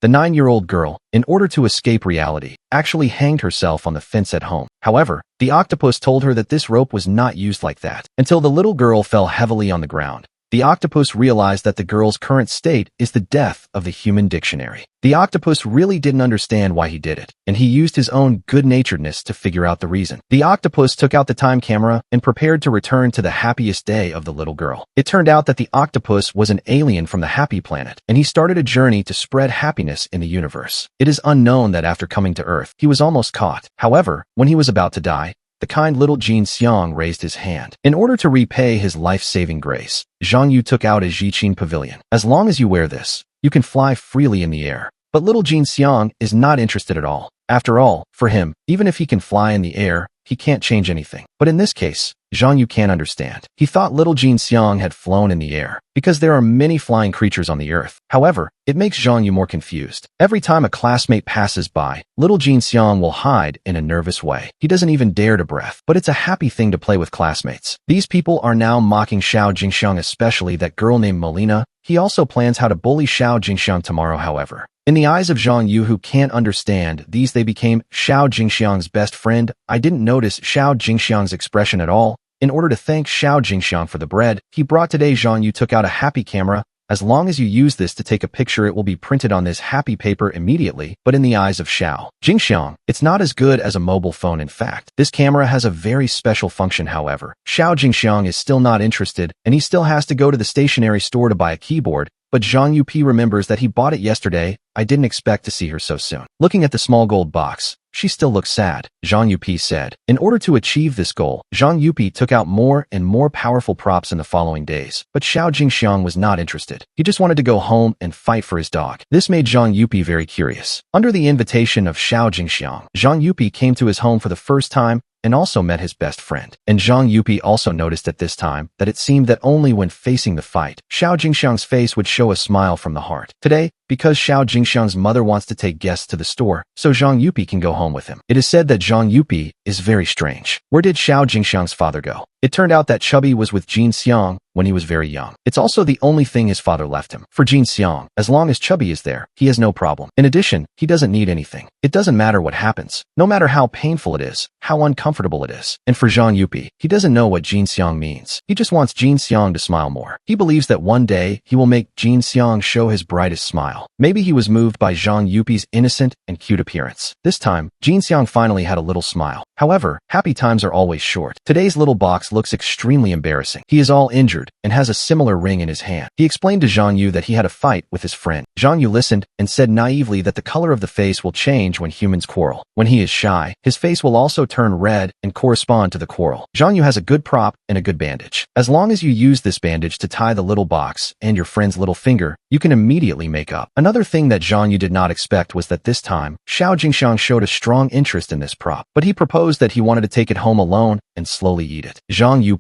The 9-year-old girl, in order to escape reality, actually hanged herself on the fence at home. However, the octopus told her that this rope was not used like that. Until the little girl fell heavily on the ground, the octopus realized that the girl's current state is the death of the human dictionary. The octopus really didn't understand why he did it, and he used his own good-naturedness to figure out the reason. The octopus took out the time camera and prepared to return to the happiest day of the little girl. It turned out that the octopus was an alien from the happy planet, and he started a journey to spread happiness in the universe. It is unknown that after coming to Earth, he was almost caught. However, when he was about to die, the kind little Jin Xiang raised his hand. In order to repay his life-saving grace, Zhang Yu took out a Jiqin pavilion. As long as you wear this, you can fly freely in the air. But little Jin Xiang is not interested at all. After all, for him, even if he can fly in the air, he can't change anything. But in this case, Zhang Yu can't understand. He thought little Jin Xiang had flown in the air, because there are many flying creatures on the earth. However, it makes Zhang Yu more confused. Every time a classmate passes by, little Jin Xiang will hide in a nervous way. He doesn't even dare to breath, but it's a happy thing to play with classmates. These people are now mocking Xiao Jingxiang, especially that girl named Melina. He also plans how to bully Xiao Jingxiang tomorrow, however. In the eyes of Zhang Yu, who can't understand these, they became Xiao Jingxiang's best friend. I didn't notice Xiao Jingxiang's expression at all. In order to thank Xiao Jingxiang for the bread he brought today, Zhang Yu took out a happy camera. As long as you use this to take a picture, it will be printed on this happy paper immediately. But in the eyes of Xiao Jingxiang, it's not as good as a mobile phone. In fact, this camera has a very special function. However, Xiao Jingxiang is still not interested, and he still has to go to the stationery store to buy a keyboard. But Zhang Yu remembers that he bought it yesterday. I didn't expect to see her so soon. Looking at the small gold box, she still looks sad. Zhang Yu said. In order to achieve this goal, Zhang Yu took out more and more powerful props in the following days. But Xiao Jingxiang was not interested. He just wanted to go home and fight for his dog. This made Zhang Yu very curious. Under the invitation of Xiao Jingxiang, Zhang Yu came to his home for the first time and also met his best friend. And Zhang Yu also noticed at this time that it seemed that only when facing the fight, Xiao Jingxiang's face would show a smile from the heart. Today, because Xiao Jingxiang's mother wants to take guests to the store, so Zhang Yu can go home with him. It is said that Zhang Yu is very strange. Where did Xiao Jingxiang's father go? It turned out that Chubby was with Jin Xiang when he was very young. It's also the only thing his father left him. For Jin Xiang, as long as Chubby is there, he has no problem. In addition, he doesn't need anything. It doesn't matter what happens, no matter how painful it is, how uncomfortable it is. And for Zhang Yu, he doesn't know what Jin Xiang means. He just wants Jin Xiang to smile more. He believes that one day he will make Jin Xiang show his brightest smile. Maybe he was moved by Zhang Yu's innocent and cute appearance. This time, Jin Xiang finally had a little smile. However, happy times are always short. Today's little box looks extremely embarrassing. He is all injured and has a similar ring in his hand. He explained to Zhang Yu that he had a fight with his friend. Zhang Yu listened and said naively that the color of the face will change when humans quarrel. When he is shy, his face will also turn red and correspond to the quarrel. Zhang Yu has a good prop and a good bandage. As long as you use this bandage to tie the little box and your friend's little finger, you can immediately make up. Another thing that Zhang Yu did not expect was that this time, Xiao Jingxiang showed a strong interest in this prop, but he proposed that he wanted to take it home alone and slowly eat it. Zhang Yu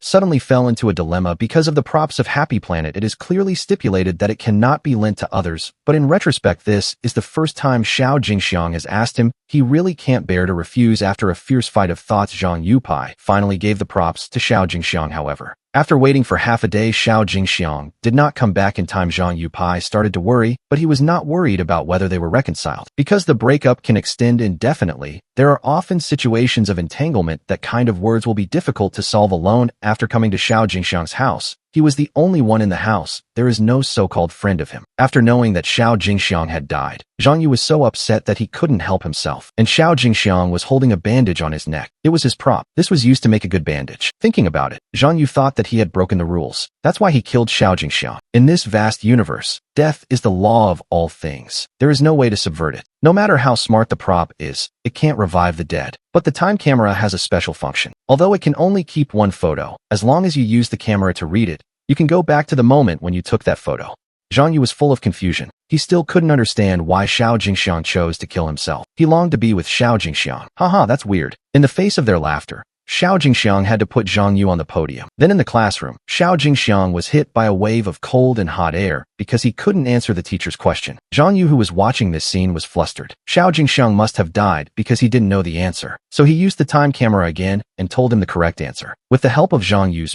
suddenly fell into a dilemma because of the props of Happy Planet. It is clearly stipulated that it cannot be lent to others, but in retrospect, this is the first time Xiao Jingxiang has asked him. He really can't bear to refuse. After a fierce fight of thoughts, Zhang Yu finally gave the props to Xiao Jingxiang. However, after waiting for half a day, Xiao Jingxiang did not come back in time. Zhang Yu started to worry, but he was not worried about whether they were reconciled. Because the breakup can extend indefinitely, there are often situations of entanglement that kind of words will be difficult to solve alone. After coming to Xiao Jingxiang's house, he was the only one in the house. There is no so-called friend of him. After knowing that Xiao Jingxiang had died, Zhang Yu was so upset that he couldn't help himself. And Xiao Jingxiang was holding a bandage on his neck. It was his prop. This was used to make a good bandage. Thinking about it, Zhang Yu thought that he had broken the rules. That's why he killed Xiao Jingxiang. In this vast universe, death is the law of all things. There is no way to subvert it. No matter how smart the prop is, it can't revive the dead. But the time camera has a special function. Although it can only keep one photo, as long as you use the camera to read it, you can go back to the moment when you took that photo. Zhang Yu was full of confusion. He still couldn't understand why Xiao Jingxiang chose to kill himself. He longed to be with Xiao Jingxiang. Haha, that's weird. In the face of their laughter, Xiao Jingxiang had to put Zhang Yu on the podium. Then in the classroom, Xiao Jingxiang was hit by a wave of cold and hot air because he couldn't answer the teacher's question. Zhang Yu, who was watching this scene, was flustered. Xiao Jingxiang must have died because he didn't know the answer. So he used the time camera again and told him the correct answer. With the help of Zhang Yu's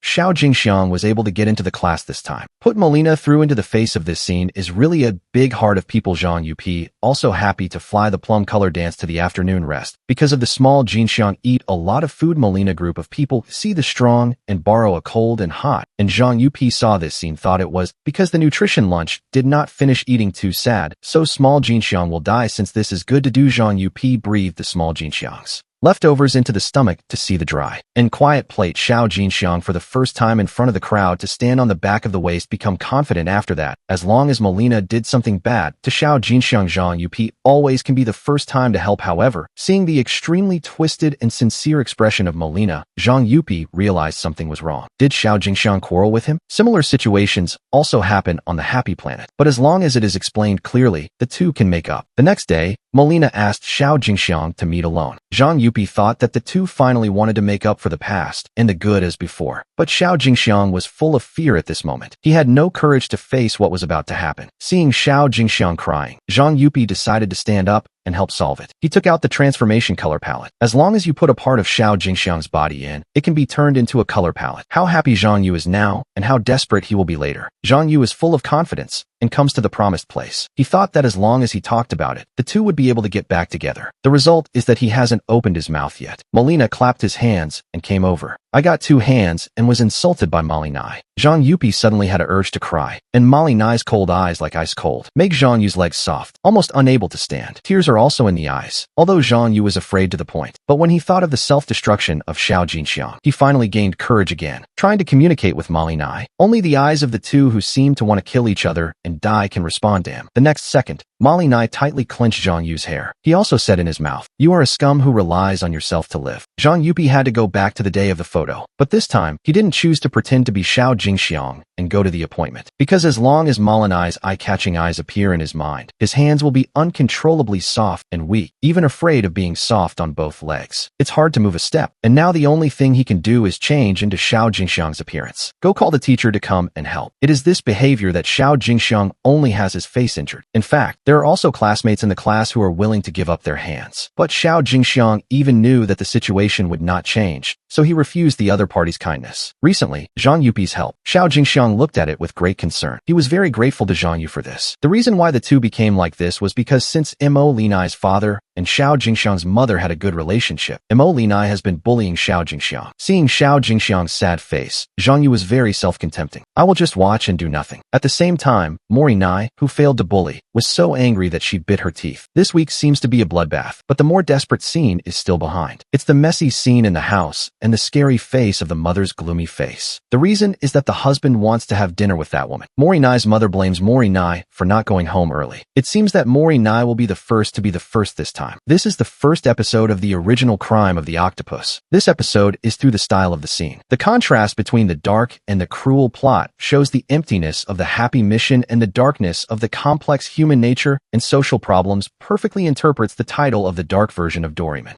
Xiao Jingxiang was able to get into the class this time. Put Melina through into the face of this scene is really a big heart of people. Zhang Yupi also happy to fly the plum color dance to the afternoon rest. Because of the small Jingxiang eat a lot of food, Melina group of people see the strong and borrow a cold and hot. And Zhang Yupi saw this scene, thought it was because the nutrition lunch did not finish eating, too sad. So small Jingxiang will die since this is good to do. Zhang Yupi breathed the small Jingxiang's leftovers into the stomach to see the dry and quiet plate. Xiao Jingxiang for the first time in front of the crowd to stand on the back of the waist, become confident after that. As long as Melina did something bad to Xiao Jingxiang, Zhang Yupi always can be the first time to help. However, seeing the extremely twisted and sincere expression of Melina, Zhang Yupi realized something was wrong. Did Xiao Jingxiang quarrel with him? Similar situations also happen on the Happy Planet, but as long as it is explained clearly, the two can make up. The next day, Melina asked Xiao Jingxiang to meet alone. Zhang Yupi thought that the two finally wanted to make up for the past and the good as before. But Xiao Jingxiang was full of fear at this moment. He had no courage to face what was about to happen. Seeing Xiao Jingxiang crying, Zhang Yupi decided to stand up and help solve it. He took out the transformation color palette. As long as you put a part of Xiao Jingxiang's body in, it can be turned into a color palette. How happy Zhang Yu is now, and how desperate he will be later. Zhang Yu is full of confidence and comes to the promised place. He thought that as long as he talked about it, the two would be able to get back together. The result is that he hasn't opened his mouth yet. Melina clapped his hands and came over. I got 2 hands and was insulted by Molly Nai. Zhang Yupi suddenly had an urge to cry, and Molly Nai's cold eyes, like ice cold, make Zhang Yu's legs soft, almost unable to stand. Tears are also in the eyes, although Zhang Yu was afraid to the point. But when he thought of the self-destruction of Xiao Jingxiang, he finally gained courage again, trying to communicate with Molly Nai. Only the eyes of the two who seem to want to kill each other and die can respond to him. The next second, Molly Nai tightly clenched Zhang Yu's hair. He also said in his mouth, "You are a scum who relies on yourself to live." Zhang Yupi had to go back to the day of the photo, but this time, he didn't choose to pretend to be Xiao Jingxiang and go to the appointment. Because as long as Molly Nai's eye-catching eyes appear in his mind, his hands will be uncontrollably soft and weak, even afraid of being soft on both legs. It's hard to move a step, and now the only thing he can do is change into Xiao Jingxiang's appearance. Go call the teacher to come and help. It is this behavior that Xiao Jingxiang only has his face injured. In fact, there are also classmates in the class who are willing to give up their hands. But Xiao Jingxiang even knew that the situation would not change, so he refused the other party's kindness. Recently, Zhang Yupi's help. Xiao Jingxiang looked at it with great concern. He was very grateful to Zhang Yu for this. The reason why the two became like this was because since Mo Linai's father and Xiao Jingxiang's mother had a good relationship, Mo Linai has been bullying Xiao Jingxiang. Seeing Xiao Jingxiang's sad face, Zhang Yu was very self-contempting. I will just watch and do nothing. At the same time, Mori Nai, who failed to bully, was so angry that she bit her teeth. This week seems to be a bloodbath, but the more desperate scene is still behind. It's the messy scene in the house and the scary face of the mother's gloomy face. The reason is that the husband wants to have dinner with that woman. Mori Nai's mother blames Mori Nai for not going home early. It seems that Mori Nai will be the first to be the first this time. This is the first episode of the original Crime of the Octopus. This episode is through the style of the scene. The contrast between the dark and the cruel plot shows the emptiness of the happy mission and the darkness of the complex human nature and social problems perfectly interprets the title of the dark version of Doraemon.